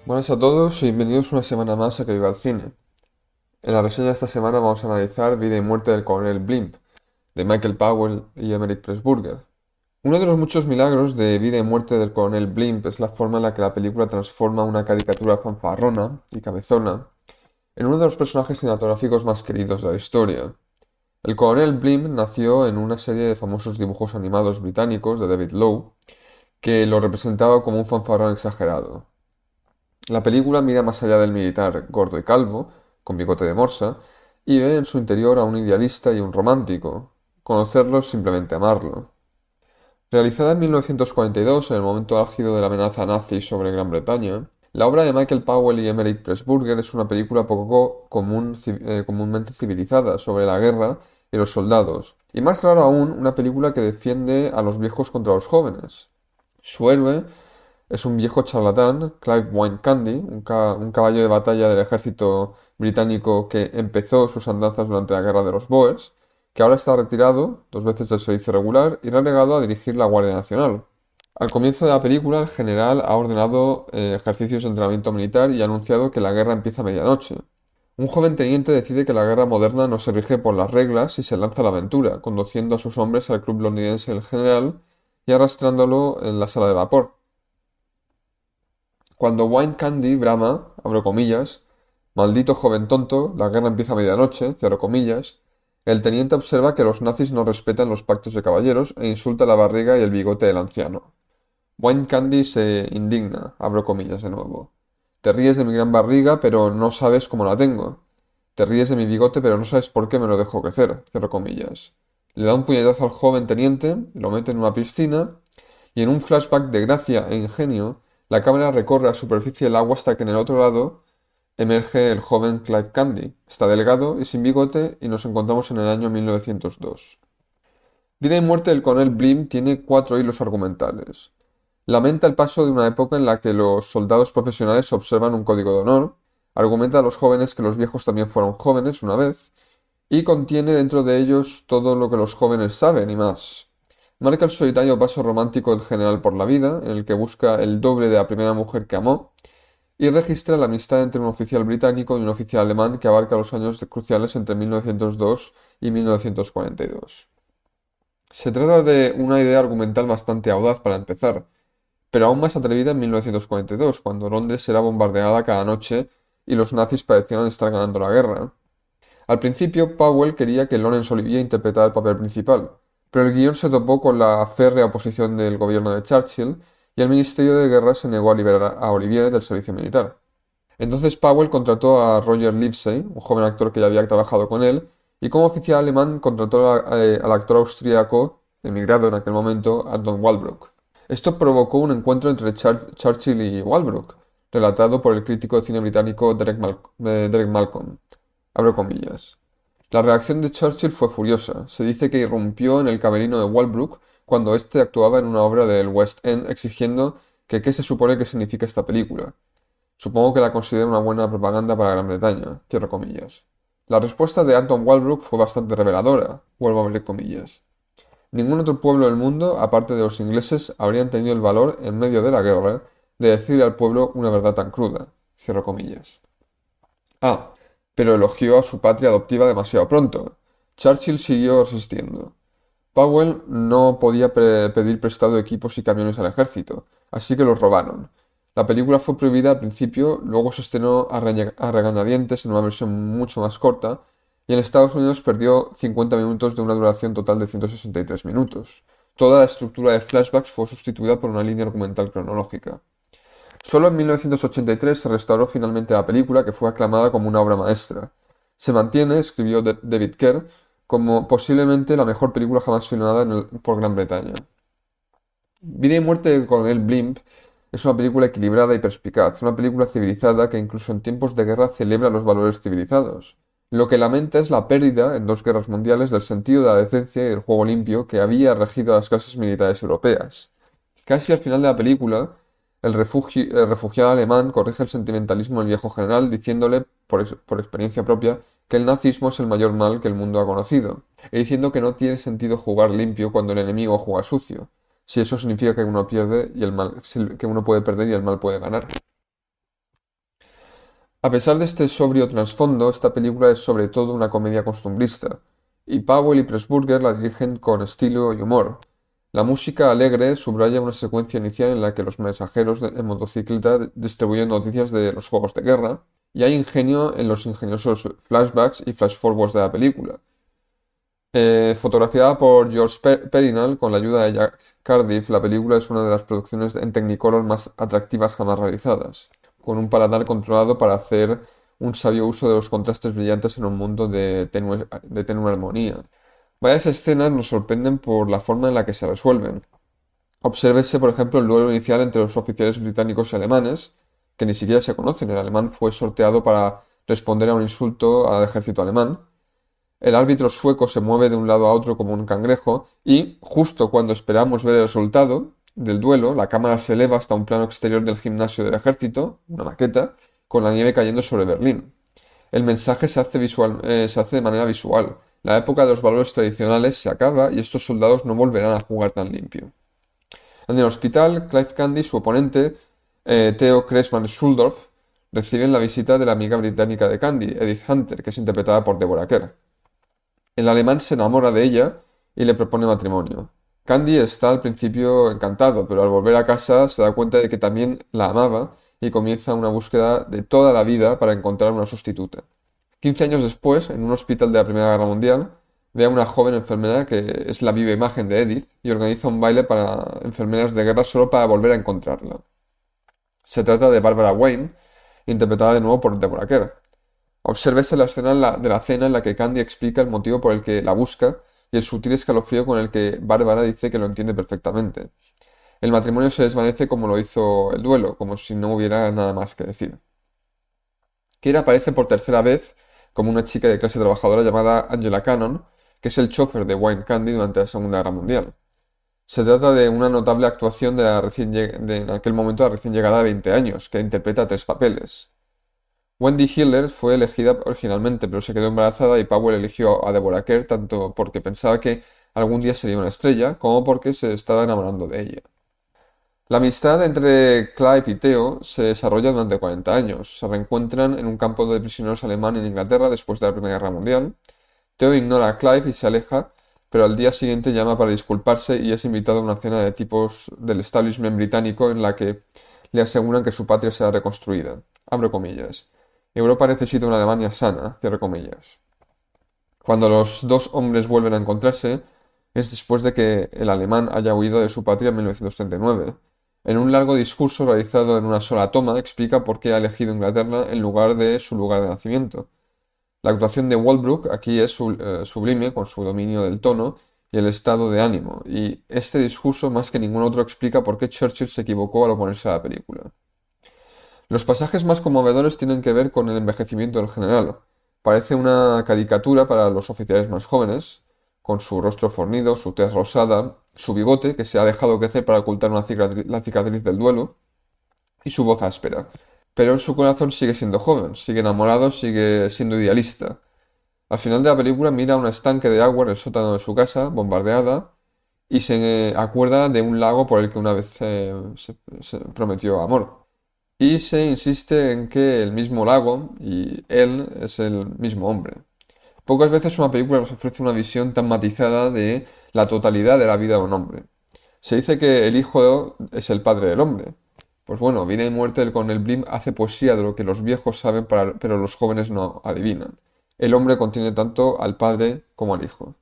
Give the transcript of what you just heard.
Buenas a todos y bienvenidos una semana más a Que Viva el Cine. En la reseña de esta semana vamos a analizar Vida y muerte del coronel Blimp, de Michael Powell y Emeric Pressburger. Uno de los muchos milagros de Vida y muerte del coronel Blimp es la forma en la que la película transforma una caricatura fanfarrona y cabezona en uno de los personajes cinematográficos más queridos de la historia. El coronel Blimp nació en una serie de famosos dibujos animados británicos de David Lowe, que lo representaba como un fanfarrón exagerado. La película mira más allá del militar gordo y calvo, con bigote de morsa, y ve en su interior a un idealista y un romántico. Conocerlo es simplemente amarlo. Realizada en 1942, en el momento álgido de la amenaza nazi sobre Gran Bretaña, la obra de Michael Powell y Emeric Pressburger es una película comúnmente civilizada sobre la guerra y los soldados, y más raro aún, una película que defiende a los viejos contra los jóvenes. Su héroe es un viejo charlatán, Clive Wynne Candy, un caballo de batalla del ejército británico que empezó sus andanzas durante la Guerra de los Boers, que ahora está retirado, 2 veces del servicio regular, y relegado a dirigir la Guardia Nacional. Al comienzo de la película, el general ha ordenado ejercicios de entrenamiento militar y ha anunciado que la guerra empieza a medianoche. Un joven teniente decide que la guerra moderna no se rige por las reglas y se lanza a la aventura, conduciendo a sus hombres al club londinense del general y arrastrándolo en la sala de vapor. Cuando Wine Candy brama, abro comillas, maldito joven tonto, la guerra empieza a medianoche, cierro comillas, el teniente observa que los nazis no respetan los pactos de caballeros e insulta la barriga y el bigote del anciano. Wine Candy se indigna, abro comillas de nuevo. Te ríes de mi gran barriga, pero no sabes cómo la tengo. Te ríes de mi bigote, pero no sabes por qué me lo dejo crecer, cierro comillas. Le da un puñetazo al joven teniente, lo mete en una piscina y en un flashback de gracia e ingenio, la cámara recorre la superficie del agua hasta que en el otro lado emerge el joven Clive Candy. Está delgado y sin bigote y nos encontramos en el año 1902. Vida y muerte del coronel Blim tiene 4 hilos argumentales. Lamenta el paso de una época en la que los soldados profesionales observan un código de honor, argumenta a los jóvenes que los viejos también fueron jóvenes una vez, y contiene dentro de ellos todo lo que los jóvenes saben y más. Marca el solitario paso romántico del general por la vida, en el que busca el doble de la primera mujer que amó, y registra la amistad entre un oficial británico y un oficial alemán que abarca los años cruciales entre 1902 y 1942. Se trata de una idea argumental bastante audaz para empezar, pero aún más atrevida en 1942, cuando Londres era bombardeada cada noche y los nazis parecían estar ganando la guerra. Al principio, Powell quería que Laurence Olivier interpretara el papel principal, pero el guión se topó con la férrea oposición del gobierno de Churchill y el Ministerio de Guerra se negó a liberar a Olivier del servicio militar. Entonces Powell contrató a Roger Livesey, un joven actor que ya había trabajado con él, y como oficial alemán contrató al actor austríaco, emigrado en aquel momento, Anton Walbrook. Esto provocó un encuentro entre Churchill y Walbrook, relatado por el crítico de cine británico Derek Malcolm. Abro comillas. La reacción de Churchill fue furiosa. Se dice que irrumpió en el camerino de Walbrook cuando éste actuaba en una obra del West End exigiendo que qué se supone que significa esta película. Supongo que la considero una buena propaganda para Gran Bretaña. Cierro comillas. La respuesta de Anton Walbrook fue bastante reveladora. Vuelvo a abrir comillas. Ningún otro pueblo del mundo, aparte de los ingleses, habrían tenido el valor, en medio de la guerra, de decir al pueblo una verdad tan cruda. Cierro comillas. Ah, pero elogió a su patria adoptiva demasiado pronto. Churchill siguió resistiendo. Powell no podía pedir prestado equipos y camiones al ejército, así que los robaron. La película fue prohibida al principio, luego se estrenó a regañadientes en una versión mucho más corta, y en Estados Unidos perdió 50 minutos de una duración total de 163 minutos. Toda la estructura de flashbacks fue sustituida por una línea argumental cronológica. Solo en 1983 se restauró finalmente la película, que fue aclamada como una obra maestra. Se mantiene, escribió David Kerr, como posiblemente la mejor película jamás filmada por Gran Bretaña. Vida y muerte del coronel Blimp es una película equilibrada y perspicaz, una película civilizada que incluso en tiempos de guerra celebra los valores civilizados. Lo que lamenta es la pérdida, en 2 guerras mundiales, del sentido de la decencia y del juego limpio que había regido a las clases militares europeas. Casi al final de la película, el refugiado alemán corrige el sentimentalismo del viejo general diciéndole, por experiencia propia, que el nazismo es el mayor mal que el mundo ha conocido, y diciendo que no tiene sentido jugar limpio cuando el enemigo juega sucio, si eso significa que uno pierde y el mal, que uno puede perder y el mal puede ganar. A pesar de este sobrio trasfondo, esta película es sobre todo una comedia costumbrista, y Powell y Pressburger la dirigen con estilo y humor. La música alegre subraya una secuencia inicial en la que los mensajeros en motocicleta distribuyen noticias de los juegos de guerra, y hay ingenio en los ingeniosos flashbacks y flashforwards de la película. Fotografiada por George Perinal con la ayuda de Jack Cardiff, la película es una de las producciones en Technicolor más atractivas jamás realizadas, con un paladar controlado para hacer un sabio uso de los contrastes brillantes en un mundo de tenue armonía. Varias escenas nos sorprenden por la forma en la que se resuelven. Obsérvese, por ejemplo, el duelo inicial entre los oficiales británicos y alemanes, que ni siquiera se conocen. El alemán fue sorteado para responder a un insulto al ejército alemán. El árbitro sueco se mueve de un lado a otro como un cangrejo y, justo cuando esperamos ver el resultado del duelo, la cámara se eleva hasta un plano exterior del gimnasio del ejército, una maqueta, con la nieve cayendo sobre Berlín. El mensaje se hace de manera visual. La época de los valores tradicionales se acaba y estos soldados no volverán a jugar tan limpio. En el hospital, Clive Candy y su oponente, Theo Kretschmann-Schuldorf, reciben la visita de la amiga británica de Candy, Edith Hunter, que es interpretada por Deborah Kerr. El alemán se enamora de ella y le propone matrimonio. Candy está al principio encantado, pero al volver a casa se da cuenta de que también la amaba y comienza una búsqueda de toda la vida para encontrar una sustituta. 15 años después, en un hospital de la Primera Guerra Mundial, ve a una joven enfermera que es la viva imagen de Edith y organiza un baile para enfermeras de guerra solo para volver a encontrarla. Se trata de Barbara Wayne, interpretada de nuevo por Deborah Kerr. Obsérvese la escena de la cena en la que Candy explica el motivo por el que la busca y el sutil escalofrío con el que Bárbara dice que lo entiende perfectamente. El matrimonio se desvanece como lo hizo el duelo, como si no hubiera nada más que decir. Kira aparece por tercera vez como una chica de clase trabajadora llamada Angela Cannon, que es el chofer de Wayne Candy durante la Segunda Guerra Mundial. Se trata de una notable actuación en aquel momento la recién llegada de 20 años, que interpreta tres papeles. Wendy Hiller fue elegida originalmente, pero se quedó embarazada y Powell eligió a Deborah Kerr tanto porque pensaba que algún día sería una estrella, como porque se estaba enamorando de ella. La amistad entre Clive y Theo se desarrolla durante 40 años. Se reencuentran en un campo de prisioneros alemán en Inglaterra después de la Primera Guerra Mundial. Theo ignora a Clive y se aleja, pero al día siguiente llama para disculparse y es invitado a una cena de tipos del establishment británico en la que le aseguran que su patria será reconstruida. Abro comillas. Europa necesita una Alemania sana, cierro comillas. Cuando los dos hombres vuelven a encontrarse, es después de que el alemán haya huido de su patria en 1939. En un largo discurso realizado en una sola toma, explica por qué ha elegido Inglaterra en lugar de su lugar de nacimiento. La actuación de Walbrook aquí es sublime con su dominio del tono y el estado de ánimo, y este discurso más que ningún otro explica por qué Churchill se equivocó al oponerse a la película. Los pasajes más conmovedores tienen que ver con el envejecimiento del general. Parece una caricatura para los oficiales más jóvenes, con su rostro fornido, su tez rosada, su bigote, que se ha dejado crecer para ocultar la cicatriz del duelo, y su voz áspera. Pero en su corazón sigue siendo joven, sigue enamorado, sigue siendo idealista. Al final de la película mira un estanque de agua en el sótano de su casa, bombardeada, y se acuerda de un lago por el que una vez se prometió amor. Y se insiste en que el mismo lago y él es el mismo hombre. Pocas veces una película nos ofrece una visión tan matizada de la totalidad de la vida de un hombre. Se dice que el hijo es el padre del hombre. Pues bueno, Vida y Muerte con el Blim hace poesía de lo que los viejos saben, pero los jóvenes no adivinan. El hombre contiene tanto al padre como al hijo.